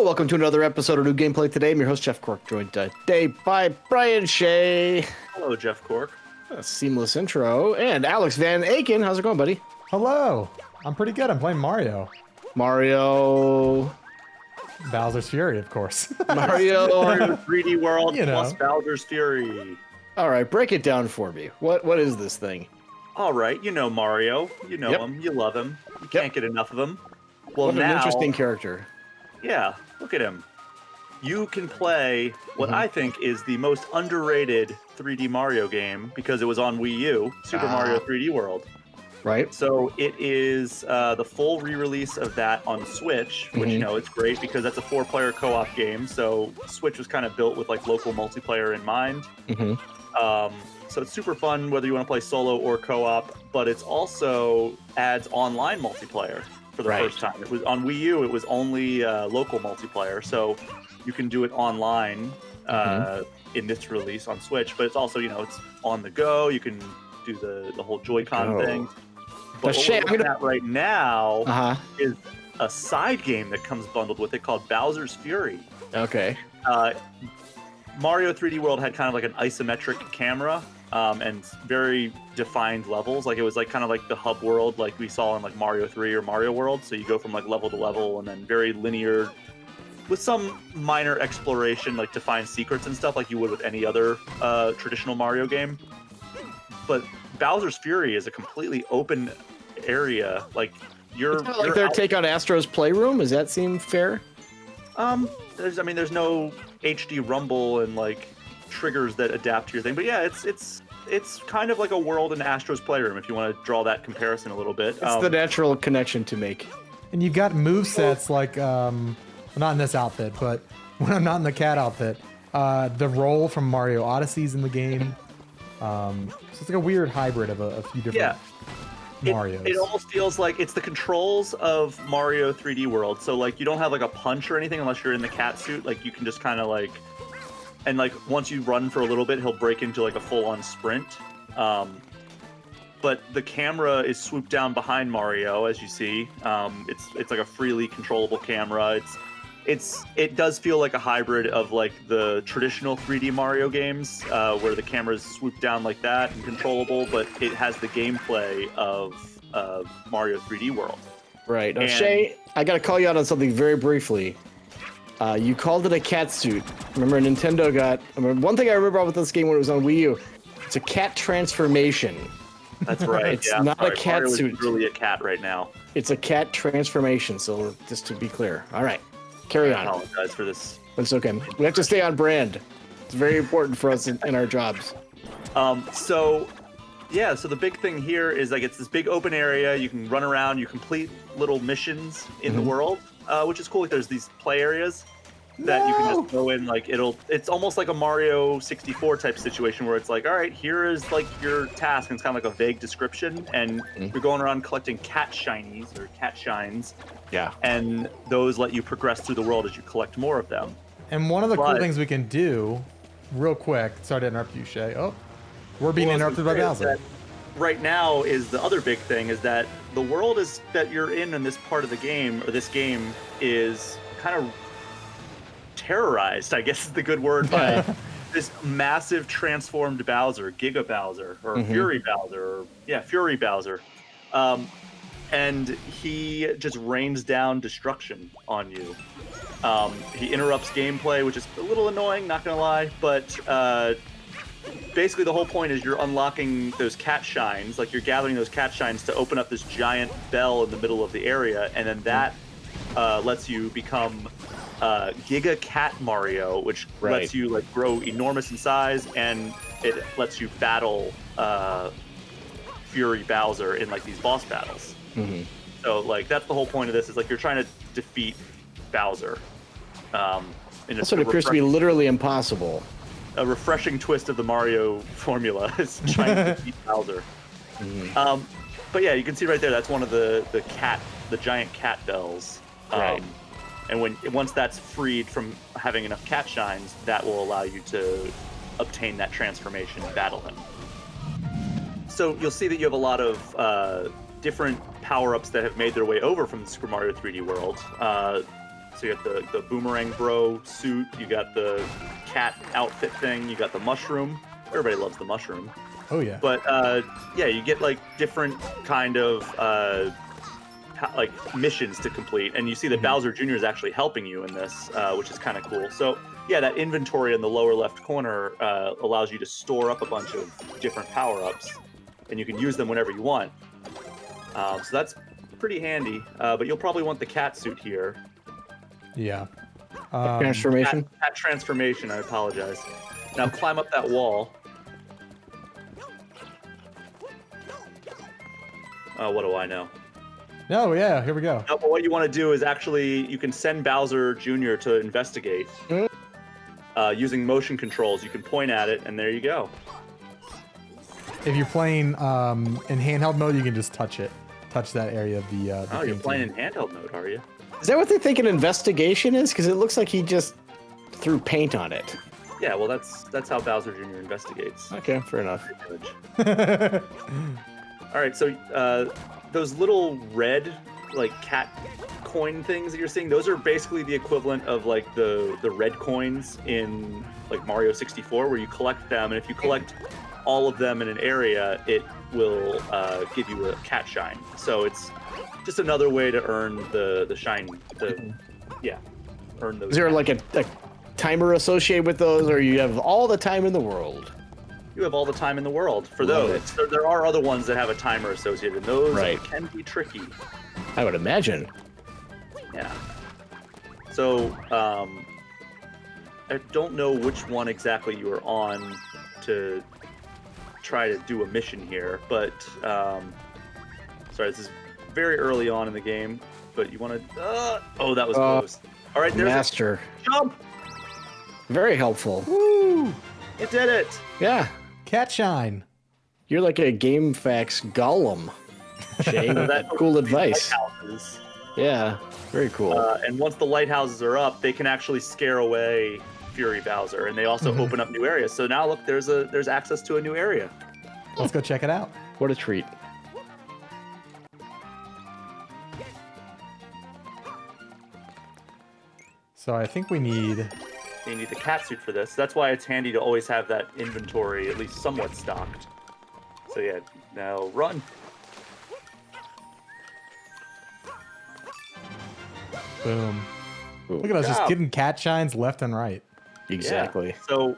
Hello, welcome to another episode of New Gameplay Today. I'm your host, Jeff Cork, joined today by Brian Shea. Hello, Jeff Cork. A seamless intro. And Alex Van Aken. How's it going, buddy? Hello. I'm pretty good. I'm playing Mario. Mario. Bowser's Fury, of course. Mario 3D World You know. plus Bowser's Fury. All right, break it down for me. What is this thing? All right, you know Mario. You know Yep. him. You love him. You can't get enough of him. Well, What an now, interesting character. yeah, look at him. You can play what I think is the most underrated 3D Mario game because it was on Wii U, Super Mario 3D World. Right? So it is the full re-release of that on Switch, which, you know, it's great because that's a 4-player co-op game. So Switch was kind of built with like local multiplayer in mind. So it's super fun whether you want to play solo or co-op, but it's also adds online multiplayer for the first time. It was on Wii U, it was only local multiplayer, so you can do it online in this release on Switch, but it's also, you know, it's on the go. You can do the whole Joy-Con thing. But what we're looking at right now is a side game that comes bundled with it called Bowser's Fury. Okay. Mario 3D World had kind of like an isometric camera and very defined levels. Like it was like kind of like the hub world like we saw in like Mario 3 or Mario World. So you go from like level to level and then very linear with some minor exploration like to find secrets and stuff like you would with any other traditional Mario game. But Bowser's Fury is a completely open area. Like It's kind of like their take on Astro's Playroom. Does that seem fair? There's no HD rumble and like triggers that adapt to your thing, but yeah, it's kind of like a world in Astro's Playroom if you want to draw that comparison a little bit. It's the natural connection to make. And you've got movesets like, not in this outfit, but when I'm not in the cat outfit, the roll from Mario Odyssey's in the game. So it's like a weird hybrid of a few different Marios. It almost feels like it's the controls of Mario 3D World. So like you don't have like a punch or anything unless you're in the cat suit. Like you can just kind of like, and like once you run for a little bit, he'll break into like a full-on sprint. But the camera is swooped down behind Mario, as you see. It's like a freely controllable camera. It does feel like a hybrid of like the traditional 3D Mario games where the camera is swooped down like that and controllable, but it has the gameplay of Mario 3D World. Right. Now, Shay, I got to call you out on something very briefly. You called it a cat suit. Remember, Nintendo one thing I remember about this game when it was on Wii U, it's a cat transformation. That's right. It's not a cat Mario suit. Is really a cat right now. It's a cat transformation, so just to be clear. All right. Carry on. I apologize for this. It's okay. We have to stay on brand. It's very important for us in our jobs. So the big thing here is like it's this big open area. You can run around. You complete little missions in the world, which is cool. Like there's these play areas that you can just go in. Like it's almost like a Mario 64 type situation where it's like, all right, here is like your task, and it's kind of like a vague description, and you're going around collecting cat shinies or cat shines. Yeah. And those let you progress through the world as you collect more of them. And one of the cool things we can do, real quick, sorry to interrupt you, Shay. Oh, we're being interrupted by Bowser. Right now is the other big thing is that the world that you're in this part of the game, or this game, is kind of terrorized, I guess is the good word, by this massive transformed Bowser, Giga Bowser, or Fury Bowser, Fury Bowser. And he just rains down destruction on you. He interrupts gameplay, which is a little annoying, not gonna lie, but basically the whole point is you're unlocking those cat shines, like you're gathering those cat shines to open up this giant bell in the middle of the area, and then that lets you become Giga Cat Mario, which lets you like grow enormous in size, and it lets you battle Fury Bowser in like these boss battles. So like that's the whole point of this is like you're trying to defeat Bowser. That's what appears to be literally impossible. A refreshing twist of the Mario formula is trying to defeat Bowser. But yeah, you can see right there that's one of the giant cat bells. And once that's freed from having enough cat shines, that will allow you to obtain that transformation and battle him. So you'll see that you have a lot of different power-ups that have made their way over from the Super Mario 3D World. So you got the boomerang bro suit, you got the cat outfit thing, you got the mushroom. Everybody loves the mushroom. Oh yeah. But yeah, you get like different kind of like missions to complete, and you see that Bowser Jr. is actually helping you in this, which is kind of cool. So yeah, that inventory in the lower left corner allows you to store up a bunch of different power-ups, and you can use them whenever you want. So that's pretty handy. But you'll probably want the cat suit here. Yeah. Transformation. Cat transformation. I apologize. Now climb up that wall. What do I know? No, yeah, here we go. No, but what you want to do is actually, you can send Bowser Jr. to investigate. Using motion controls, you can point at it, and there you go. If you're playing in handheld mode, you can just touch it. Touch that area of the Oh, you're painting. playing in handheld mode, are you? Is that what they think an investigation is? Because it looks like he just threw paint on it. Yeah, well, that's how Bowser Jr. investigates. Okay, fair enough. All right, so those little red, like, cat coin things that you're seeing, those are basically the equivalent of, like, the red coins in, like, Mario 64, where you collect them, and if you collect all of them in an area, it will give you a cat shine. So it's just another way to earn the shine. Earn those. Is there like a timer associated with those, or you have all the time in the world? You have all the time in the world for Love those. There are other ones that have a timer associated, and those Right. can be tricky. I would imagine. Yeah. So, I don't know which one exactly you are on to try to do a mission here, but, sorry, this is very early on in the game, but you want to, oh, that was close. All right, there's Master. a jump. Very helpful. Woo! You did it. Yeah. Cat shine. You're like a GameFAQs golem. Shane, That- cool advice. Lighthouses. Yeah, very cool. And once the lighthouses are up, they can actually scare away Fury Bowser, and they also open up new areas. So now look, there's access to a new area. Let's go check it out. What a treat. So I think we need. You need the cat suit for this. That's why it's handy to always have that inventory at least somewhat stocked. So yeah, now run. Boom. Ooh, Look at us just job. getting cat shines left and right. exactly. Yeah. So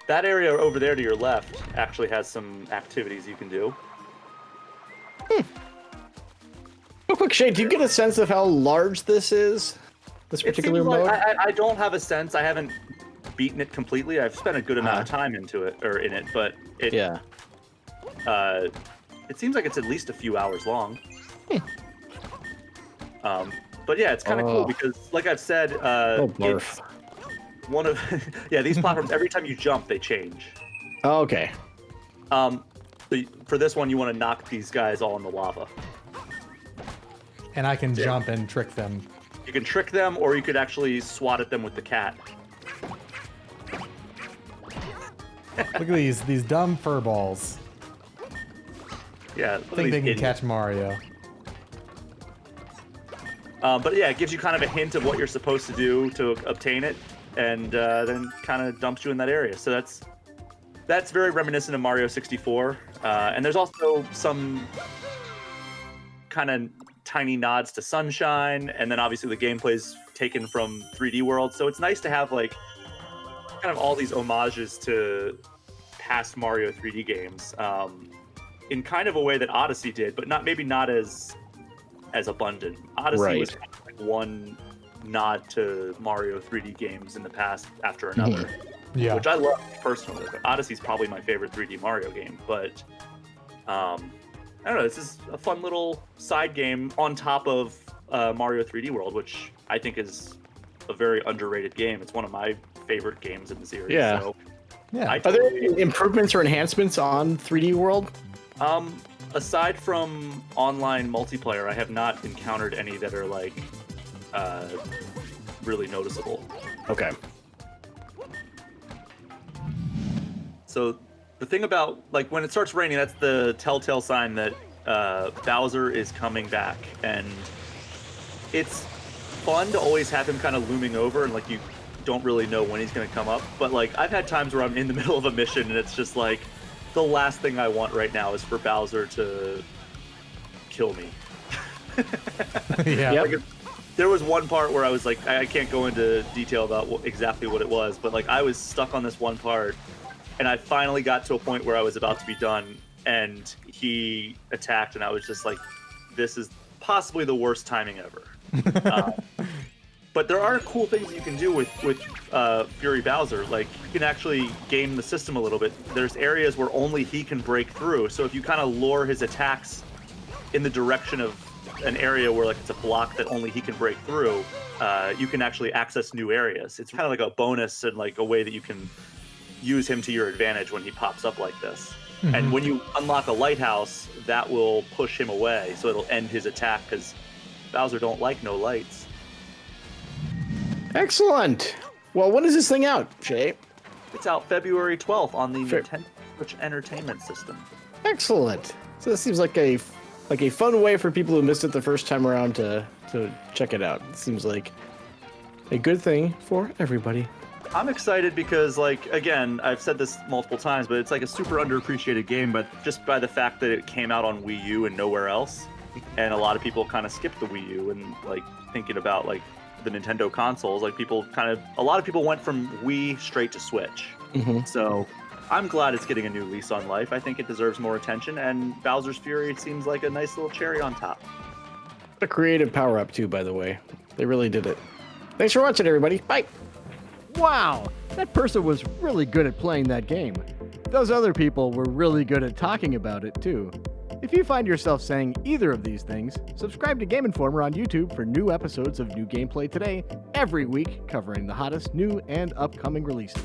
that area over there to your left actually has some activities you can do. Real quick, Shane, do you get a sense of how large this is? This It particular seems mode? like I don't have a sense. I haven't beaten it completely. I've spent a good amount of time into it or in it, but it Yeah. it seems like it's at least a few hours long. But yeah, it's kind of cool because, like I've said, Oh, barf. it's one of yeah, these platforms. Every time you jump, they change. Oh, okay. So for this one, you want to knock these guys all in the lava. And I can jump and trick them. You can trick them, or you could actually swat at them with the cat. Look at these dumb fur balls. Yeah, look at Think these they can idiots. catch Mario. But yeah, it gives you kind of a hint of what you're supposed to do to obtain it, and then kind of dumps you in that area. So that's very reminiscent of Mario 64. And there's also some kind of tiny nods to Sunshine, and then obviously the gameplay's taken from 3D World. So it's nice to have like kind of all these homages to past Mario 3D games in kind of a way that Odyssey did, but maybe not as abundant. Odyssey was kind of like one nod to Mario 3D games in the past after another, Yeah. which I love personally. But Odyssey's probably my favorite 3D Mario game. But I don't know. This is a fun little side game on top of Mario 3D World, which I think is a very underrated game. It's one of my favorite games in the series. Yeah. So Yeah. I Are there totally- any improvements or enhancements on 3D World? Aside from online multiplayer, I have not encountered any that are like really noticeable. Okay. So the thing about like when it starts raining, that's the telltale sign that Bowser is coming back, and it's fun to always have him kind of looming over and like you don't really know when he's going to come up. But like I've had times where I'm in the middle of a mission and it's just like the last thing I want right now is for Bowser to kill me. Yeah. Yep. Like, there was one part where I was like, I can't go into detail about exactly what it was, but like I was stuck on this one part, and I finally got to a point where I was about to be done, and he attacked, and I was just like, this is possibly the worst timing ever. But there are cool things you can do with Fury Bowser. Like you can actually game the system a little bit. There's areas where only he can break through, so if you kind of lure his attacks in the direction of an area where like it's a block that only he can break through, you can actually access new areas. It's kind of like a bonus and like a way that you can use him to your advantage when he pops up like this. Mm-hmm. And when you unlock a lighthouse, that will push him away, so it'll end his attack because Bowser don't like no lights. Excellent. Well, when is this thing out, Shay? It's out February 12th on the Fair. Nintendo Switch Entertainment System. Excellent. So this seems like a fun way for people who missed it the first time around to check it out. It seems like a good thing for everybody. I'm excited because, like, again, I've said this multiple times, but it's like a super underappreciated game, but just by the fact that it came out on Wii U and nowhere else, and a lot of people kind of skipped the Wii U and, like, thinking about, like, the Nintendo consoles, like, a lot of people went from Wii straight to Switch. Mm-hmm. So I'm glad it's getting a new lease on life. I think it deserves more attention, and Bowser's Fury seems like a nice little cherry on top. A creative power-up, too, by the way. They really did it. Thanks for watching, everybody. Bye. Wow, that person was really good at playing that game. Those other people were really good at talking about it, too. If you find yourself saying either of these things, subscribe to Game Informer on YouTube for new episodes of New Gameplay Today every week, covering the hottest new and upcoming releases.